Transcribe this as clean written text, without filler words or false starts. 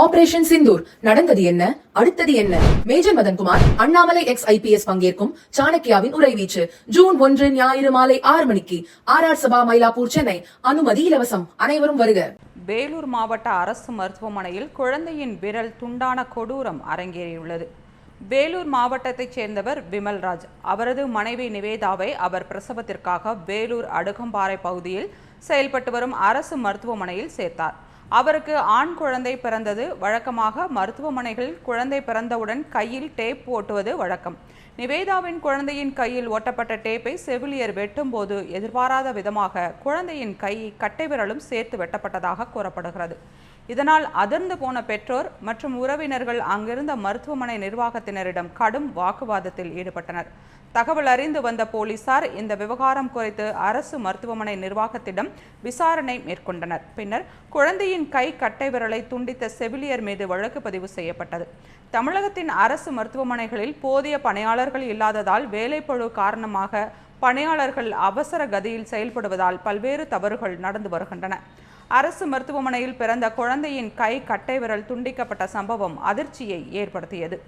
Operation Sindoor நடந்தது என்ன, அடுத்தது என்ன? Major Madankumar, Annamalai ex IPS பங்கேற்கும் சாணக்கியாவின் உரைவீச்சு. ஜூன் 1 ஞாயிறு மாலை 6 மணிக்கு RR சபா, மயிலாப்பூர், சென்னை. அனுமதி இலவசம். அனைவரும் வருக. வேலூர் மாவட்ட அரசு மருத்துவமனையில் குழந்தையின் விரல் துண்டான கொடூரம் அரங்கேறியுள்ளது. வேலூர் மாவட்டத்தைச் சேர்ந்தவர் விமல்ராஜ். அவரது மனைவி நிவேதாவை அவர் பிரசவத்திற்காக வேலூர் அடுகம்பாறை பகுதியில் செயல்பட்டு வரும் அரசு மருத்துவமனையில் சேர்த்தார். அவருக்கு ஆண் குழந்தை பிறந்தது. வழக்கமாக மருத்துவமனைகளில் குழந்தை பிறந்தவுடன் கையில் டேப் ஓட்டுவது வழக்கம். நிவேதாவின் குழந்தையின் கையில் ஓட்டப்பட்ட டேப்பை செவிலியர் வெட்டும் போது எதிர்பாராத விதமாக குழந்தையின் கை கட்டை விரலும் சேர்த்து வெட்டப்பட்டதாக கூறப்படுகிறது. இதனால் அதிர்ந்து போன பெற்றோர் மற்றும் உறவினர்கள் அங்கிருந்த மருத்துவமனை நிர்வாகத்தினரிடம் கடும் வாக்குவாதத்தில் ஈடுபட்டனர். தகவல் அறிந்து வந்த போலீசார் இந்த விவகாரம் குறித்து அரசு மருத்துவமனை நிர்வாகத்திடம் விசாரணை மேற்கொண்டனர். பின்னர் குழந்தையின் கை கட்டை விரலை துண்டித்த செவிலியர் மீது வழக்கு பதிவு செய்யப்பட்டது. தமிழகத்தின் அரசு மருத்துவமனைகளில் போதிய பணியாளர்கள் இல்லாததால் வேலைப்பளு காரணமாக பணியாளர்கள் அவசர கதியில் செயல்படுவதால் பல்வேறு தவறுகள் நடந்து வருகின்றன. அரசு மருத்துவமனையில் பிறந்த குழந்தையின் கை கட்டை விரல் துண்டிக்கப்பட்ட சம்பவம் அதிர்ச்சியை ஏற்படுத்தியது.